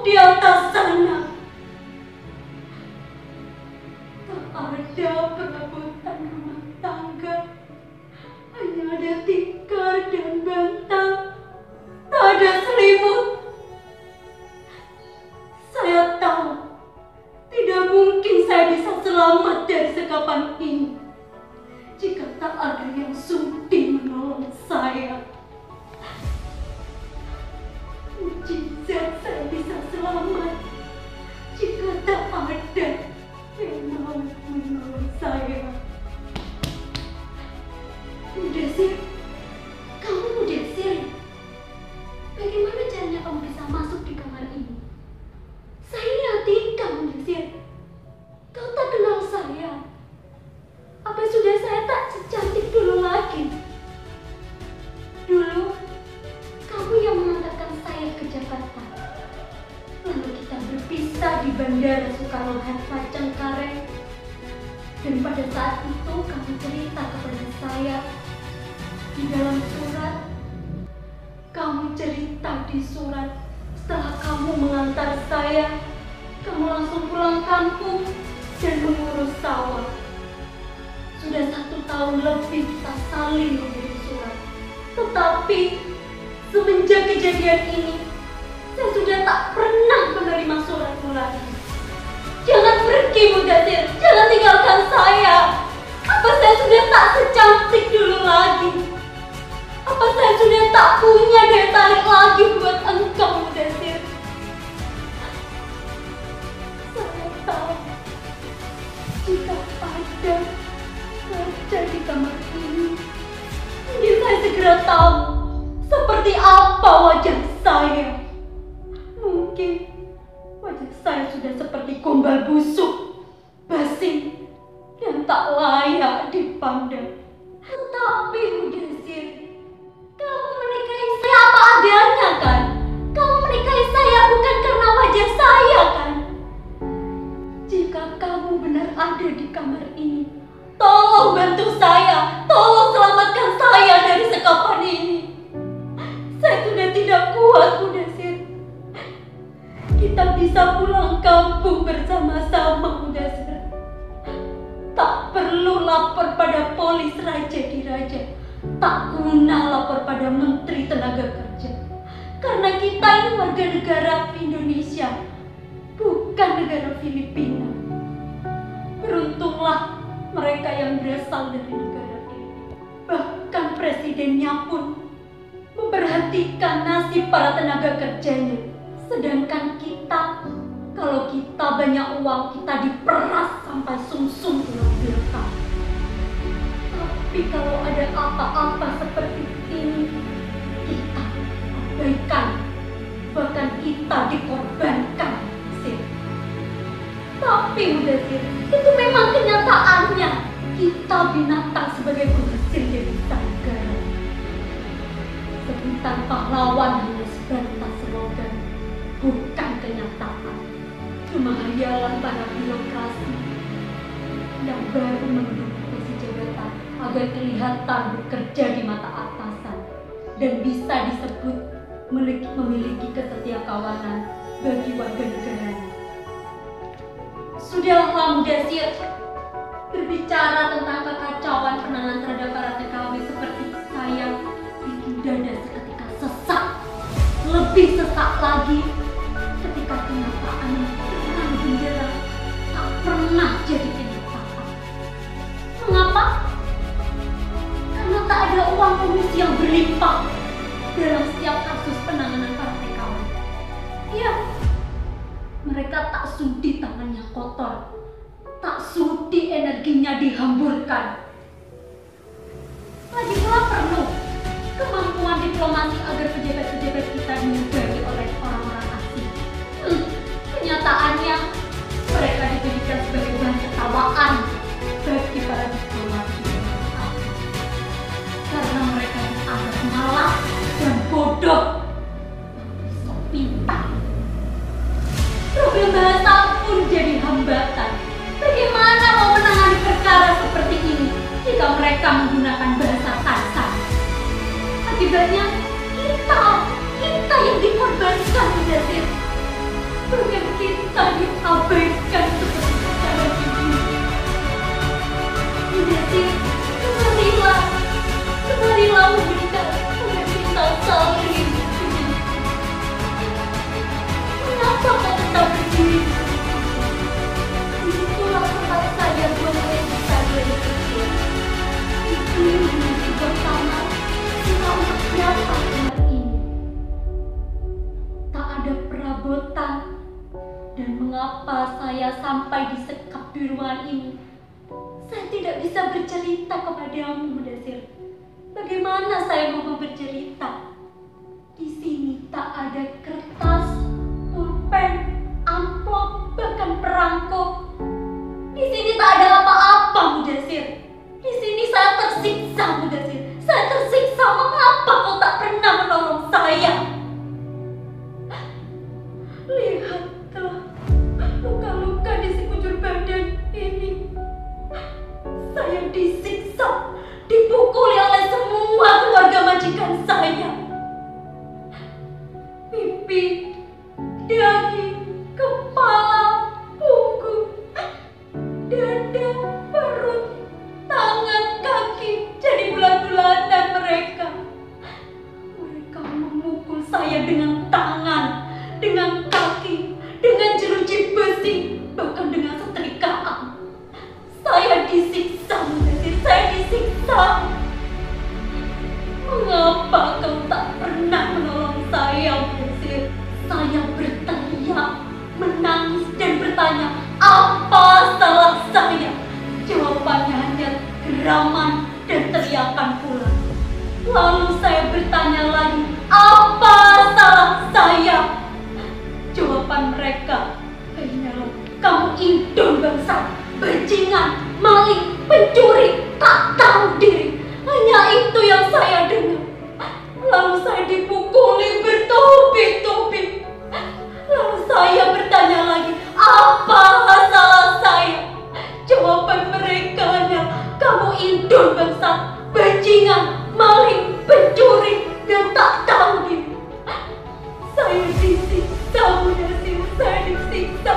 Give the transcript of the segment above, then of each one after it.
di atas sana. Tak ada perabotan rumah tangga. Hanya ada tikar dan bantal. Tak ada selimut. Saya tahu tidak mungkin saya bisa selamat dari sekapan ini jika tak ada yang sudi menolong saya. Mujizat saya bisa selamat jika tak ada yang mau menolong saya. Mudasir, kamu Mudasir. Bagaimana caranya kamu bisa masuk di kamar ini? Saya ini Atika, Mudasir. Kau tak kenal saya. Apa sudah saya tak secantik dulu lagi? Dulu, kamu yang mengantarkan saya ke Jakarta. Lalu kita berpisah di Bandara Soekarno-Hatta Cengkareng. Dan pada saat itu kamu cerita kepada saya di dalam surat. Kamu cerita di surat setelah kamu mengantar saya, kamu langsung pulang kampung dan mengurus sawah. Sudah 1 tahun lebih kita saling mengirim surat. Tetapi semenjak kejadian ini, saya sudah tak pernah menerima suratmu lagi. Jangan pergi, Mudasir. Jangan tinggalkan saya. Apa saya sudah tak secantik dulu lagi? Apa saya sudah tak punya daya tarik lagi buat engkau, Mudasir? Saya tahu jika ada kaca di kamar ini, mungkin saya segera tahu seperti apa wajah saya. Mungkin wajah saya sudah seperti gombal busuk, basi, dan tak layak dipandang. Tetapi Mudasir, kamu menikahi saya apa adanya kan? Kamu menikahi saya bukan karena wajah saya kan? Jika kamu benar ada di kamar ini, tolong bantu saya, tolong selamatkan saya dari sekapan ini. Saya sudah tidak kuat, Mudasir. Kita bisa pulang kampung bersama-sama, Mudasir. Tak perlu lapor pada polis raja di raja. Tak guna lapor pada Menteri Tenaga Kerja. Karena kita ini warga negara Indonesia, bukan negara Filipina. Beruntunglah mereka yang berasal dari negara ini. Bahkan presidennya pun memperhatikan nasib para tenaga kerjanya. Sedangkan kita, kalau kita banyak uang, kita diperas sampai sumsum tulang belakang. Tapi kalau ada apa-apa seperti ini, kita abaikan, bahkan kita dikorbankan, Sir. Tapi Mudasir, itu memang kenyataannya. Kita binatang sebagai penghasil devisa negara. Sebutan pahlawan hanya sebatas slogan, bukan kenyataan. Cuma hayalan para birokrasi yang baru menduduki posisi jabatan agar kelihatan bekerja di mata atasan dan bisa disebut memiliki kesetiakawanan bagi warga negaranya. Sudahlah Mudasir, berbicara tentang kekacauan penanganan terhadap para TKW seperti saya bikin dada seketika sesak. Lebih sesak lagi ketika kenyataan terang benderang tak pernah jadi kenyataan. Mengapa? Karena tak ada uang komisi yang berlimpah dalam setiap kasus penanganan para TKW. Ya, mereka tak sudi tangannya kotor, tak sudi energinya dihamburkan. Lagi pula perlu kemampuan diplomasi agar pejabat-pejabat kita dinugari oleh orang-orang asing. Kenyataannya mereka dijadikan sebagai bahan ketawaan bagi para diplomat karena mereka dianggap malas dan bodoh. Sok pintar. Problem bahasa pun jadi hambatan. Bagaimana mau menangani perkara seperti ini jika mereka menggunakan bahasa kasar? Akibatnya kita yang dikorbankan, Mudasir. bahkan kita diabaikan seperti sekarang ini. Mudasir, kemarilah memberikan kita saling. Mengapa kau tetap berdiri? Itulah tempat saya buat kita berdiri. Ini menjadi bersama kita untuk siapa tempat ini. Tak ada perabotan. Dan mengapa saya sampai disekap di ruangan ini? Saya tidak bisa bercerita kepadamu, Mudasir. Bagaimana saya mau bercerita? Di sini tak ada kertas, pulpen, amplop, bahkan perangko. Di sini tak ada apa-apa, Mudasir. Di sini saya tersiksa, Mudasir. Saya tersiksa. Mengapa kau tak pernah menolong saya? Lihatlah luka-luka di sekujur badan ini. Saya disiksa, dipukuli oleh semua keluarga majikan saya. Pipi, dahi, kepala, punggung, dada, perut, tangan, kaki jadi bulan-bulanan mereka. Mereka memukul saya dengan tangan, dengan kaki, dengan jeruji besi, bahkan dengan setrikaan. Saya disiksa, Mudasir, saya disiksa. Mengapa kau tak pernah menolong saya, Mudasir? Saya berteriak, menangis dan bertanya, apa salah saya? Jawabannya hanya geraman dan teriakan pula. Lalu saya bertanya lagi, apa salah saya? Jawaban mereka hanyalah, kamu indon bangsa, bajingan, maling, pencuri, tak tahu diri. Hanya itu yang saya dengar. Lalu saya dipukuli bertubi-tubi. Lalu saya bertanya lagi, apa salah saya? Jawaban mereka hanya, kamu indon bangsa, bajingan, maling, pencuri, dan tak tahu diri. Saya disiksa, Mudasir, saya disiksa.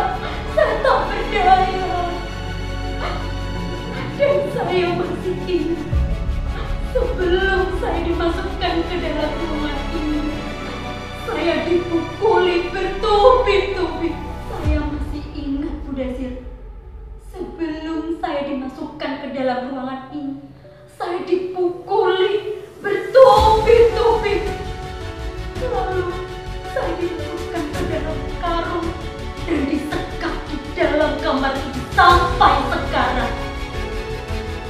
Saya tak berdaya. Dan saya masih ingat, sebelum saya dimasukkan ke dalam ruangan ini, saya dipukuli bertubi-tubi. Saya masih ingat, Mudasir, sebelum saya dimasukkan ke dalam ruangan ini, saya dipukuli bertubi-tubi. Lalu saya dimasukkan ke dalam karung dan disekap di dalam kamar ini sampai sekarang.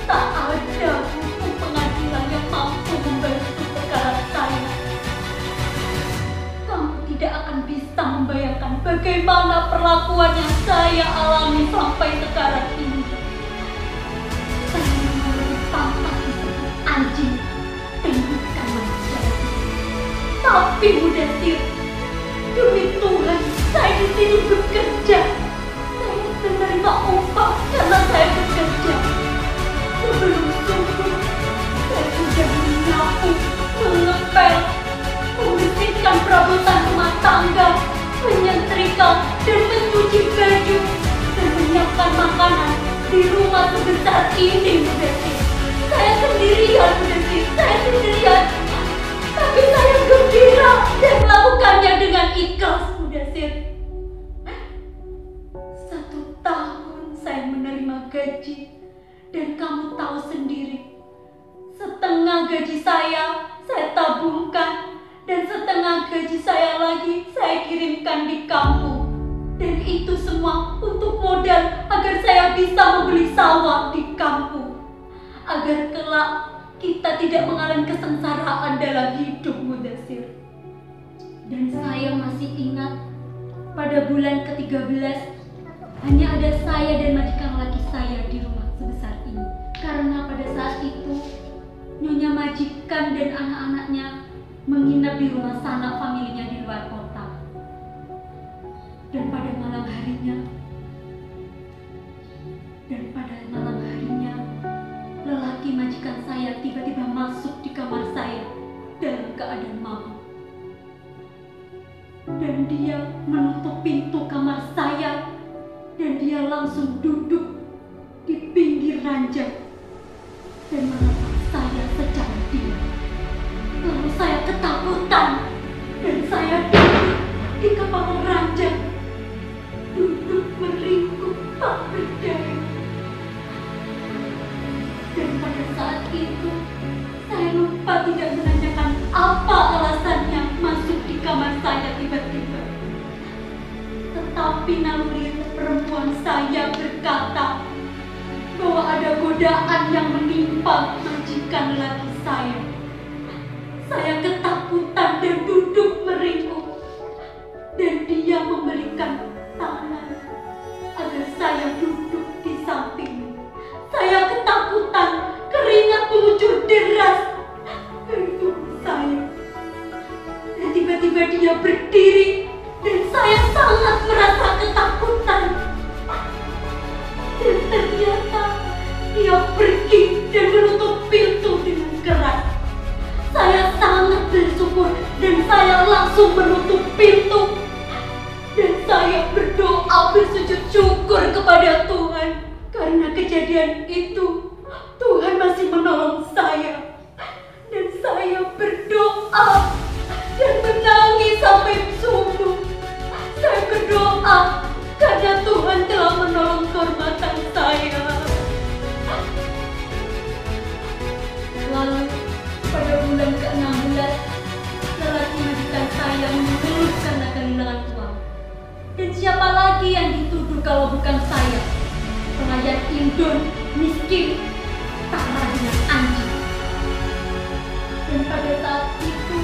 Tak ada hukum pengadilan yang mampu membantu perkara saya. Kamu tidak akan bisa membayangkan bagaimana perlakuan yang saya alami sampai sekarang ini. Saya mengalami pantas disebut anjing dan bukan manusia. Tapi Mudasir, demi Tuhan, saya di sini bekerja. Saya menerima upah karena saya bekerja. Sebelum subuh, saya sudah menyapu, mengepel, membersihkan perabotan rumah tangga, menyetrika dan mencuci baju, dan menyiapkan makanan di rumah sebesar ini, Mudasir. Saya sendirian, Mudasir, saya sendirian. Tapi saya gembira dan melakukannya dengan ikhlas, Mudasir. 1 tahun saya menerima gaji. Dan kamu tahu sendiri, setengah gaji saya tabungkan, dan setengah gaji saya lagi saya kirimkan di kampung. Dan itu semua untuk modal agar saya bisa membeli sawah di kampung. Agar kelak kita tidak mengalami kesengsaraan dalam hidup, Mudasir. Dan saya masih ingat, pada bulan ke-13, hanya ada saya dan majikan laki saya di rumah sebesar ini. Karena pada saat itu Nyonya majikan dan anak-anaknya menginap di rumah sanak familinya di luar kota. Dan pada malam harinya lelaki majikan saya tiba-tiba masuk di kamar saya dalam keadaan mabuk. Dan dia menutup pintu kamar saya dan dia langsung duduk di pinggir ranjang dan menatap saya secara diam. Lalu saya ketakutan dan saya duduk di kepala ranjang, duduk meringkuk tak berdaya. Dan pada saat itu saya lupa tidak menanyakan apa alasannya masuk di kamar saya tiba-tiba. Tetapi naluri perempuan saya berkata bahwa ada godaan yang menimpa majikan laki saya. Saya ketakutan dan duduk meringkuk. Dan dia memberikan tangan agar saya duduk di sampingnya. Saya ketakutan, keringat mengucur deras dari tubuh saya. Dan tiba-tiba dia berdiri dan saya sangat merasa ketakutan. Dan ternyata dia pergi dan menutup pintu dengan keras. Saya sangat bersyukur dan saya langsung menutup pintu. Dan saya berdoa bersujud syukur kepada Tuhan. Karena kejadian itu Tuhan masih menolong saya. Dan saya berdoa dan menangis sampai subuh. Saya berdoa karena Tuhan telah menolong kehormatan saya. Lalu pada bulan ke-16, lelaki majikan saya mengeluh karena kehilangan uang. Dan siapa lagi yang dituduh kalau bukan saya? Pelayan Indon, miskin, sama dengan anjing. Dan pada saat itu,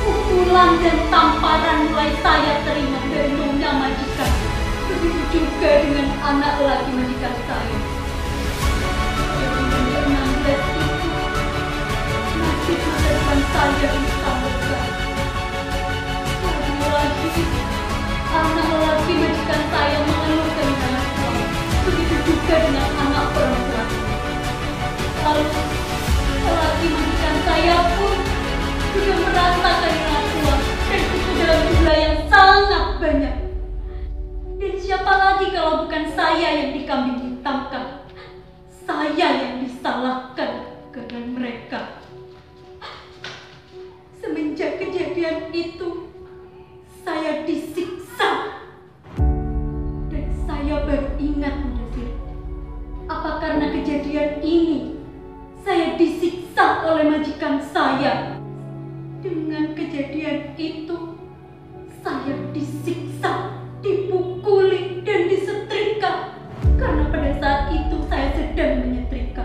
pukulan dan tamparan mulai saya terima dari nyonya majikan. Begitu juga dengan anak lelaki majikan saya. Bulan ke-16 itu, nasib masa depan saya disambutkan. Lagi-lagi, anak lelaki majikan saya mengeluh kehilangan uang. Begitu juga dengan anak perempuan. Lalu, lelaki majikan saya pun juga merasa kehilangan uang dan itu dalam jumlah yang sangat banyak. Dan siapa lagi kalau bukan saya yang dikambing hitamkan? Saya yang disalahkan karena mereka. Semenjak kejadian itu, saya disiksa. Dan saya baru ingat, Mudasir, apa karena kejadian ini saya disiksa oleh majikan saya? Dengan kejadian itu, saya disiksa, dipukuli, dan disetrika. Karena pada saat itu saya sedang menyetrika.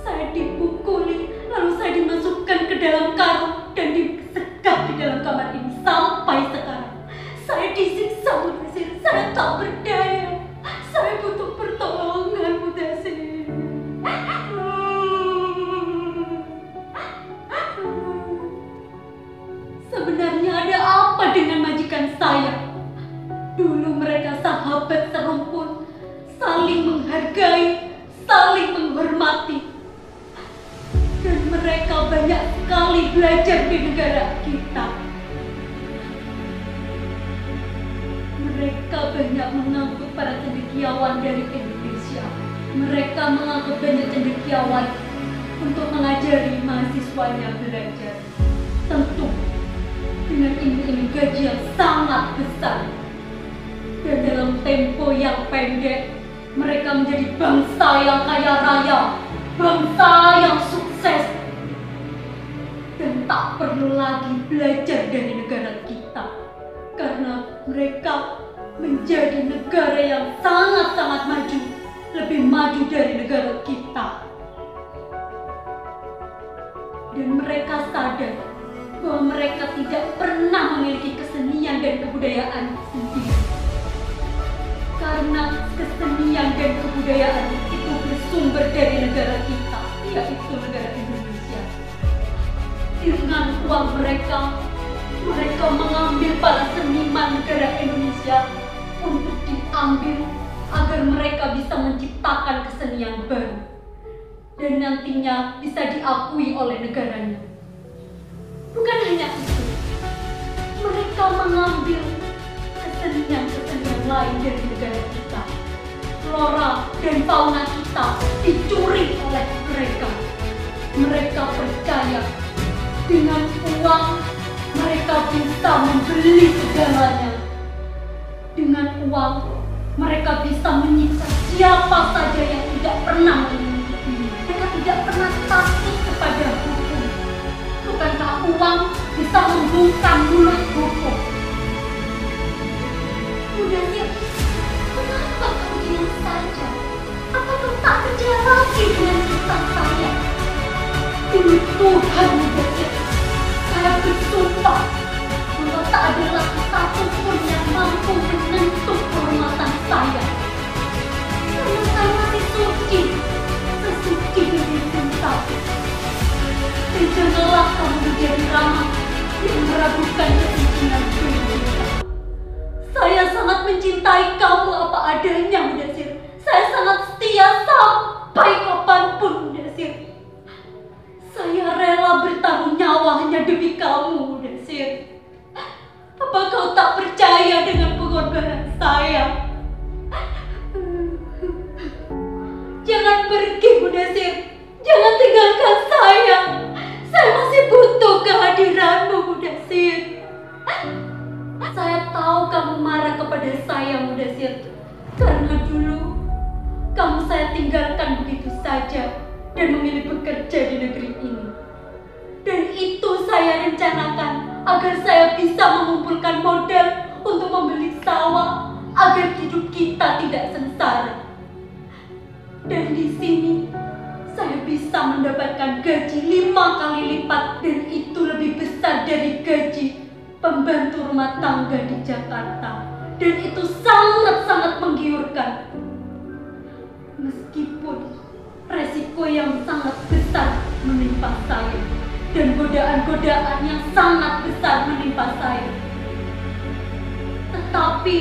Saya dipukuli, lalu saya dimasukkan ke dalam karung dan disekap di dalam kamar ini sampai sekarang. Saya disiksa, Mudasir. Saya tak berdaya. Saya butuh pertolongan, Mudasir. Sebenarnya ada apa dengan majikan saya? Dulu mereka sahabat serumpun, saling menghargai, saling menghormati. Dan mereka banyak sekali belajar di negara kita. Mereka banyak mengangkut para cendekiawan dari Indonesia. Mereka mengangkut banyak cendekiawan untuk mengajari mahasiswanya belajar. Tentu dengan iming-iming gaji yang sangat besar. Dan dalam tempo yang pendek, mereka menjadi bangsa yang kaya raya, bangsa yang sukses. Dan tak perlu lagi belajar dari negara kita. Karena mereka menjadi negara yang sangat-sangat maju, lebih maju dari negara kita. Dan mereka sadar bahwa mereka tidak pernah memiliki kesenian dan kebudayaan sendiri. Karena kesenian dan kebudayaan itu bersumber dari negara kita, yaitu negara Indonesia. Dengan uang mereka, mereka mengambil para seniman negara Indonesia untuk diambil agar mereka bisa menciptakan kesenian baru dan nantinya bisa diakui oleh negaranya. Bukan hanya itu, mereka mereka mengambil kesenian-kesenian lain dari negara kita. Flora dan fauna kita dicuri oleh mereka. Mereka percaya dengan uang mereka bisa membeli segalanya. Dengan uang mereka bisa menyiksa siapa saja yang tidak pernah memiliki. Mereka tidak pernah takut kepada hukum. Bukankah uang bisa membungkam mulut hukum? Mudanya, kenapa kamu diam saja? Apa kau tak percaya lagi dengan cerita saya? Demi Tuhan, Mudanya, saya bersumpah bahwa tak ada laki satupun yang mampu menyentuh kehormatan saya. Karena saya masih suci, sesuci dari cinta. Dan janganlah kamu menjadi ramah yang meragukan kesucian diri kita. Saya sangat mencintai kamu apa adanya, Mudasir. Saya sangat setia sampai kapanpun, Mudasir. Saya rela bertaruh nyawa hanya demi kamu, Mudasir. Apa kau tak percaya dengan pengorbanan saya? Jangan pergi, Mudasir. Jangan tinggalkan saya. Saya masih butuh kehadiranmu, Mudasir. Saya tahu kamu marah kepada saya, Mudasir. Karena dulu kamu saya tinggalkan begitu saja dan memilih bekerja di negeri ini. Dan itu saya rencanakan agar saya bisa mengumpulkan modal untuk membeli sawah agar hidup kita tidak sengsara. Dan di sini saya bisa mendapatkan gaji 5 kali lipat, dan itu lebih besar dari gaji pembantu rumah tangga di Jakarta. Dan itu sangat-sangat menggiurkan. Meskipun resiko yang sangat besar menimpa saya dan godaan-godaan yang sangat besar menimpa saya. Tetapi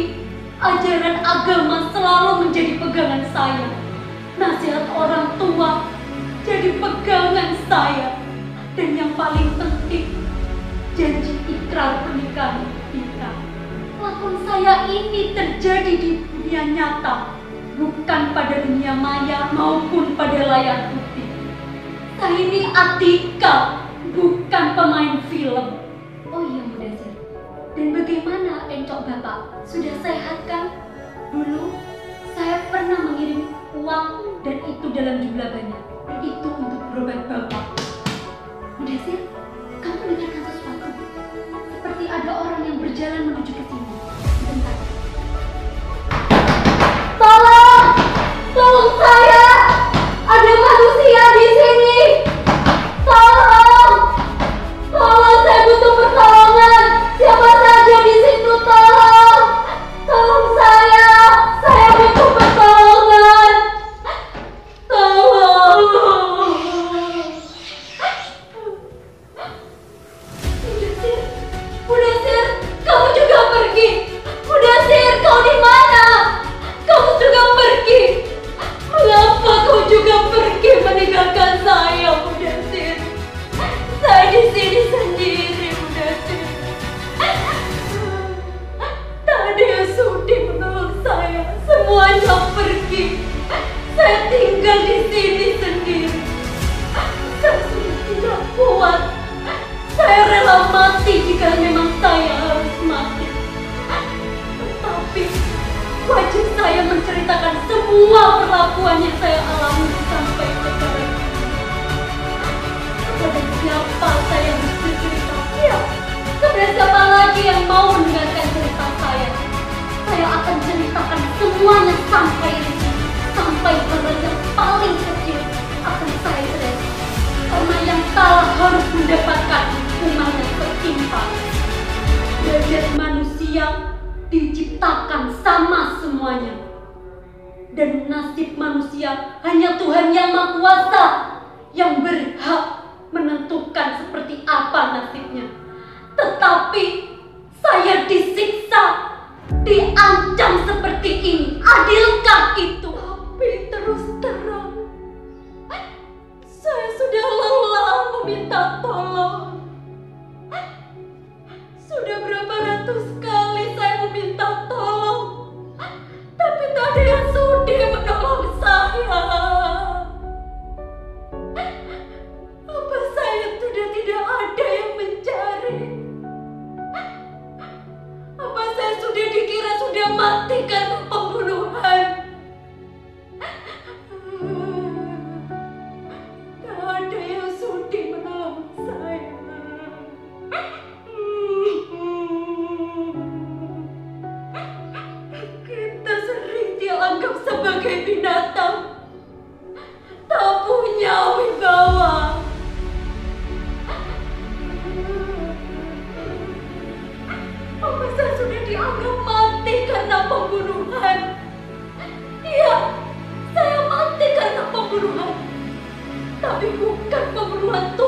ajaran agama selalu menjadi pegangan saya. Nasihat orang tua jadi pegangan saya. Dan yang paling penting, janji ikrar pernikahan kita. Lakon saya ini terjadi di dunia nyata, bukan pada dunia maya maupun pada layar putih. Saya ini Atika, bukan pemain film. Oh iya, Mudasir. Dan bagaimana encok Bapak? Sudah sehat kan? Dulu saya pernah mengirim uang dan itu dalam jumlah banyak. Dan itu untuk berobat Bapak. Mudasir, kamu mendengarkan sesuatu? Seperti ada orang yang berjalan menuju ke sini. Sebentar. Tolong! Tolong saya! Ada manusia di sini! Tolong! Tolong, saya butuh pertolongan! Siapa saja di situ, tolong! Tolong saya! Saya butuh pertolongan! Tolong! Mudasir! Mudasir! Kamu juga pergi! Mudasir, kau di mana? Kamu juga pergi! Mengapa kau juga pergi meninggalkan saya, Mudasir? Saya di sini sendiri, Mudasir. Tak ada yang sudi menolong saya. Semuanya pergi. Saya tinggal di sini sendiri. Saya sudah tidak kuat. Saya rela mati jika memang saya harus mati. Tetapi wajib saya menceritakan semua perlakuan yang saya alami sampai sekarang. Kepada siapa saya harus bercerita? Ya, kepada siapa lagi yang mau mendengarkan cerita saya? Saya akan ceritakan semuanya sampai rinci, sampai hal yang paling kecil akan saya ceritakan. Karena yang salah harus mendapatkan hukuman yang setimpal. Derajat manusia diciptakan sama semuanya. Dan nasib manusia hanya Tuhan Yang Maha Kuasa yang berhak menentukan seperti apa nasibnya. Tetapi saya disiksa, diancam seperti ini. Adilkah itu? Tapi terus terang, saya sudah lelah meminta tolong. Sudah berapa ratus membantu